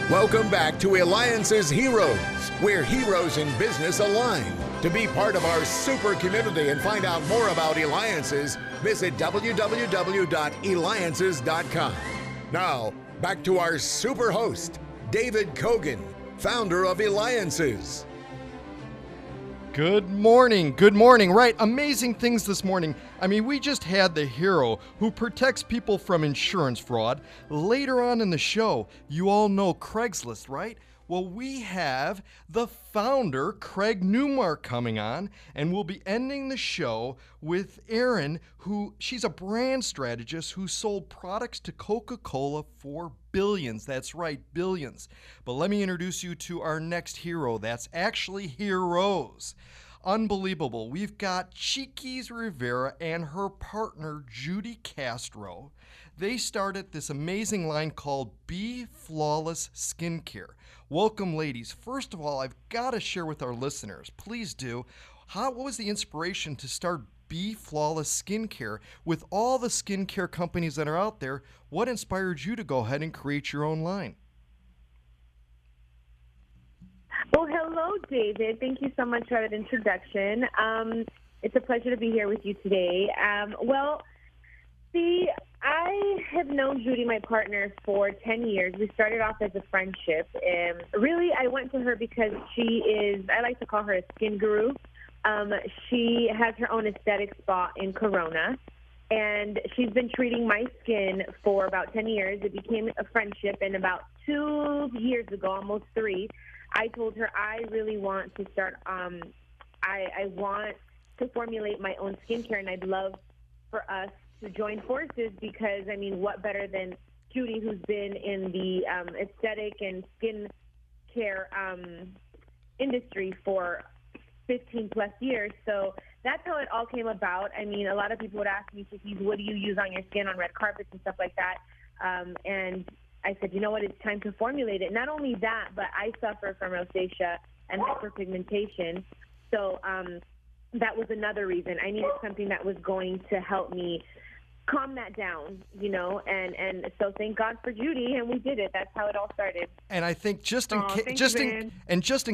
Welcome back to Eliances Heroes, where heroes in business align. To be part of our super community and find out more about Eliances, visit www.eliances.com. Now, back to our super host, David Cogan, founder of Eliances. Good morning. Good morning. Right. Amazing things this morning. I mean, we just had the hero who protects people from insurance fraud. Later on in the show, you all know Craigslist, right? Well, we have the founder, Craig Newmark, coming on, and we'll be ending the show with Erin, she's a brand strategist who sold products to Coca-Cola for billions. That's right, billions. But let me introduce you to our next hero. That's actually heroes. Unbelievable. We've got Chiquis Rivera and her partner, Judi Castro. They started this amazing line called Be Flawless Skincare. Welcome, ladies. First of all, I've got to share with our listeners, please do, what was the inspiration to start Be Flawless Skincare? With all the skincare companies that are out there, what inspired you to go ahead and create your own line? Well, hello, David. Thank you so much for that introduction. It's a pleasure to be here with you today. I have known Judi, my partner, for 10 years. We started off as a friendship. Really, I went to her because I like to call her a skin guru. She has her own aesthetic spa in Corona, and she's been treating my skin for about 10 years. It became a friendship, and about 2 years ago, almost 3, I told her I really want to start, I want to formulate my own skincare, and I'd love for us to join forces because, I mean, what better than Judi, who's been in the aesthetic and skin care industry for 15 plus years. So that's how it all came about. I mean, a lot of people would ask me, Chiquis, what do you use on your skin on red carpets and stuff like that? And I said, you know what, it's time to formulate it. Not only that, but I suffer from rosacea and hyperpigmentation. So that was another reason. I needed something that was going to help me calm that down, and so thank God for Judi, and we did it. That's how it all started. And I think just in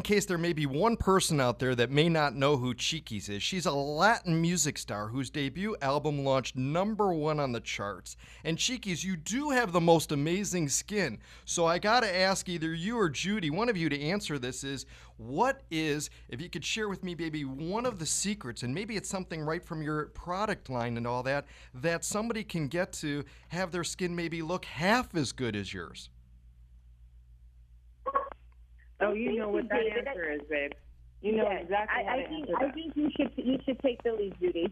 case there may be one person out there that may not know who Chiquis is, she's a Latin music star whose debut album launched #1 on the charts. And Chiquis, you do have the most amazing skin. So I got to ask either you or Judi, one of you, to answer this is, if you could share with me maybe one of the secrets, and maybe it's something right from your product line and all that somebody can get to have their skin maybe look half as good as yours? Oh, you know what that answer is, babe. You know exactly what the answer is. I think you should take the lead, Judi.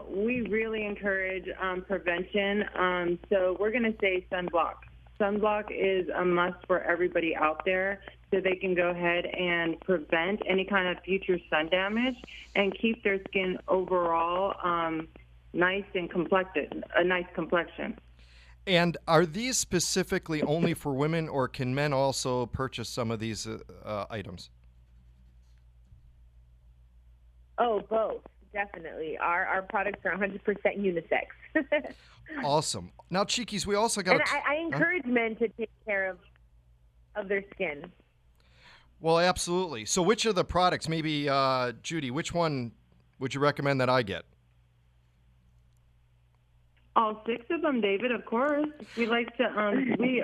We really encourage prevention. So we're going to say sunblock. Sunblock is a must for everybody out there so they can go ahead and prevent any kind of future sun damage and keep their skin overall nice and a nice complexion. And are these specifically only for women, or can men also purchase some of these items? Oh, both. Definitely. Our products are 100% unisex. Awesome. Now, Chiquis, we also got... And I encourage men to take care of their skin. Well, absolutely. So which of the products, maybe, Judi, which one would you recommend that I get? All 6 of them, David, of course. We like to, we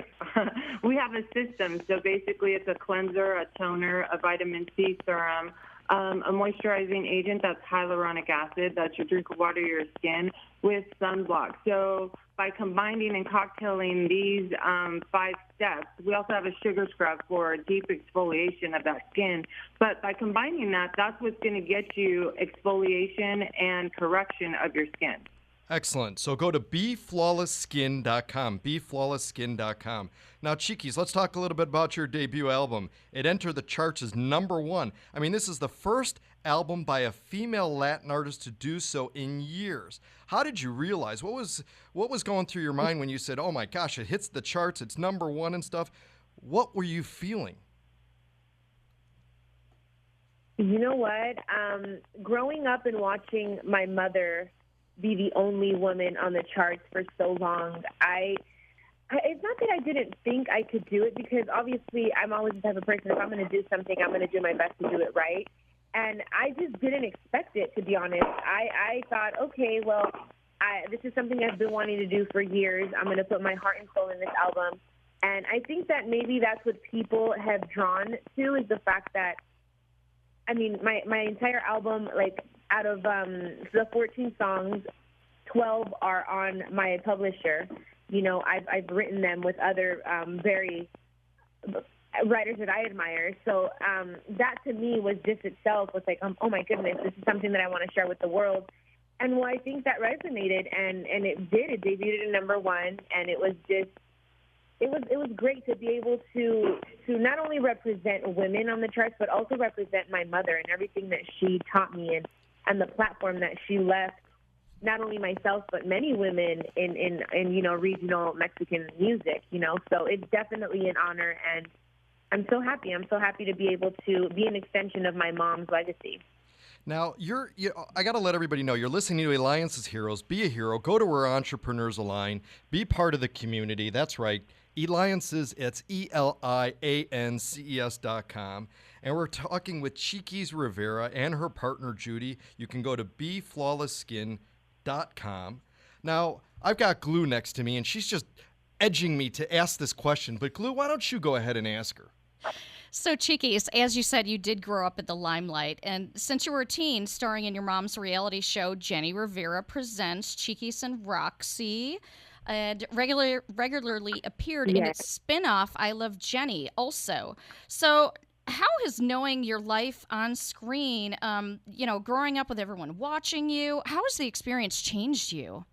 have a system. So basically it's a cleanser, a toner, a vitamin C serum, a moisturizing agent that's hyaluronic acid, that's your drink of water, your skin, with sunblock. So by combining and cocktailing these 5 steps, we also have a sugar scrub for deep exfoliation of that skin. But by combining that, that's what's going to get you exfoliation and correction of your skin. Excellent. So go to BeFlawlessSkin.com, BeFlawlessSkin.com. Now, Chiquis, let's talk a little bit about your debut album. It entered the charts as #1. I mean, this is the first album by a female Latin artist to do so in years. How did you realize? What was going through your mind when you said, oh my gosh, it hits the charts, it's #1 and stuff? What were you feeling? You know what? Growing up and watching my mother be the only woman on the charts for so long, I It's not that I didn't think I could do it, because obviously I'm always the type of person, if I'm going to do something, I'm going to do my best to do it right. And I just didn't expect it, to be honest. I thought, okay, well, this is something I've been wanting to do for years. I'm going to put my heart and soul in this album. And I think that maybe that's what people have drawn to, is the fact that, I mean, my entire album, like, out of the 14 songs, 12 are on my publisher. You know, I've written them with other very writers that I admire. So that to me was just itself was like, oh my goodness, this is something that I want to share with the world. And well, I think that resonated, and it did. It debuted at #1, and it was just, it was great to be able to not only represent women on the charts, but also represent my mother and everything that she taught me, and the platform that she left, not only myself, but many women in you know, regional Mexican music, you know. So it's definitely an honor, and I'm so happy. I'm so happy to be able to be an extension of my mom's legacy. Now, I got to let everybody know, you're listening to Eliances Heroes. Be a hero. Go to where entrepreneurs align. Be part of the community. That's right. Eliances, it's ELIANCES.com. And we're talking with Chiquis Rivera and her partner, Judi. You can go to BeFlawlessSkin.com. Now, I've got Glue next to me, and she's just edging me to ask this question. But Glue, why don't you go ahead and ask her? So, Chiquis, as you said, you did grow up in the limelight. And since you were a teen, starring in your mom's reality show, Jenni Rivera Presents Chiquis and Roxy, and regularly appeared in its spin-off, I Love Jenni, also. So how has knowing your life on screen, you know, growing up with everyone watching you, how has the experience changed you?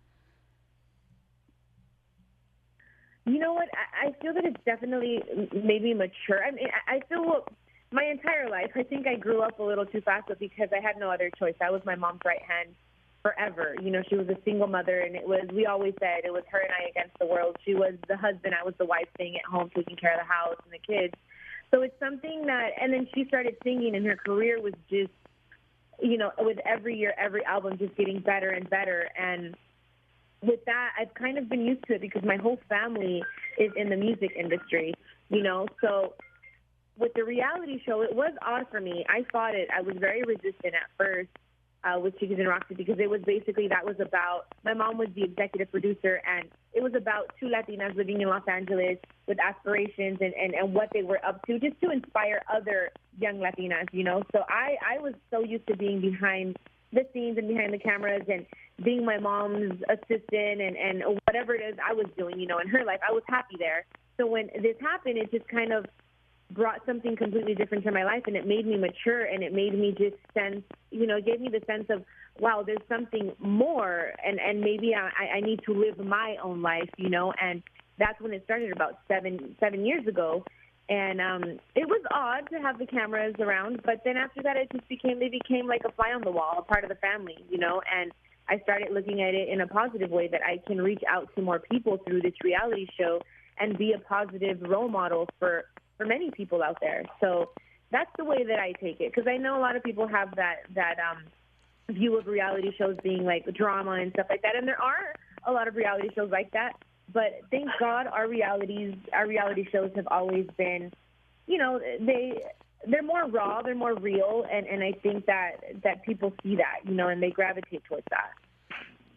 You know what? I feel that it's definitely made me mature. I mean, I feel my entire life, I think I grew up a little too fast, but because I had no other choice. I was my mom's right hand forever. You know, she was a single mother, and we always said it was her and I against the world. She was the husband, I was the wife, staying at home, taking care of the house and the kids. So it's something that, and then she started singing, and her career was just, you know, with every year, every album just getting better and better. And with that, I've kind of been used to it because my whole family is in the music industry, you know. So with the reality show, it was odd for me. I fought it. I was very resistant at first with Chiquis and Roxy, because it was basically, that was about, my mom was the executive producer, and it was about two Latinas living in Los Angeles with aspirations and what they were up to, just to inspire other young Latinas, you know. So I was so used to being behind the scenes and behind the cameras and being my mom's assistant and whatever it is I was doing, you know, in her life. I was happy there. So when this happened, it just kind of brought something completely different to my life, and it made me mature, and it made me just sense, you know, it gave me the sense of, wow, there's something more, and maybe I need to live my own life, you know. And that's when it started, about seven years ago. And it was odd to have the cameras around, but then after that, they became like a fly on the wall, a part of the family, you know. And I started looking at it in a positive way, that I can reach out to more people through this reality show and be a positive role model for many people out there. So that's the way that I take it, because I know a lot of people have that view of reality shows being like drama and stuff like that, and there are a lot of reality shows like that. But thank God our reality shows have always been, you know, they're more raw, they're more real, and I think that people see that, you know, and they gravitate towards that.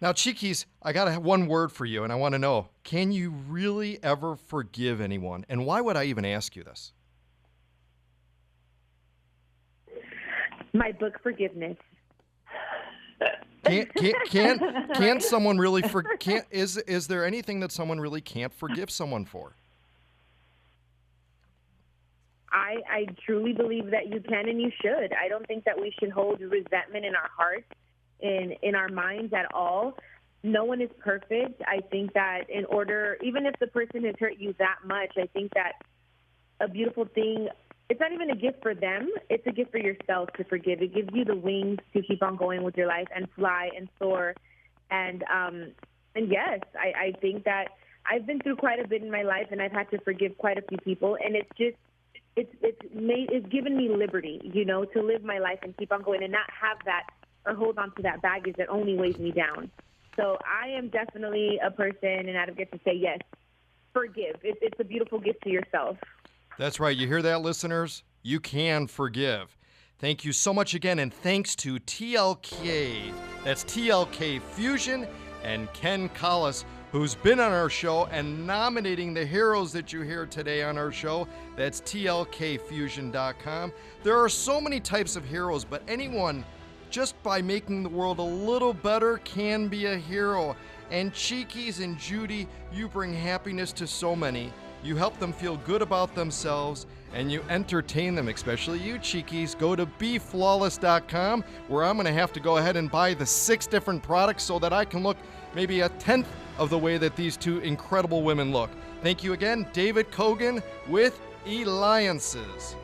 Now, Chiquis, I got one word for you, and I want to know, can you really ever forgive anyone? And why would I even ask you this? My book, Forgiveness. Can someone really is there anything that someone really can't forgive someone for? I truly believe that you can and you should. I don't think that we should hold resentment in our hearts, in our minds at all. No one is perfect. I think that even if the person has hurt you that much, I think that a beautiful thing, it's not even a gift for them, it's a gift for yourself to forgive. It gives you the wings to keep on going with your life and fly and soar. And yes, I think that I've been through quite a bit in my life, and I've had to forgive quite a few people, and it's given me liberty, you know, to live my life and keep on going and not have that or hold on to that baggage that only weighs me down. So I am definitely a person, and I don't get to say, yes, forgive. It's a beautiful gift to yourself. That's right. You hear that, listeners? You can forgive. Thank you so much again, and thanks to TLK. That's TLK Fusion and Ken Collis, who's been on our show and nominating the heroes that you hear today on our show. That's TLKfusion.com. There are so many types of heroes, but anyone, just by making the world a little better, can be a hero. And Chiquis and Judi, you bring happiness to so many. You help them feel good about themselves, and you entertain them, especially you, Chiquis. Go to BeFlawless.com, where I'm going to have to go ahead and buy the 6 different products so that I can look maybe a tenth of the way that these 2 incredible women look. Thank you again, David Cogan with Eliances.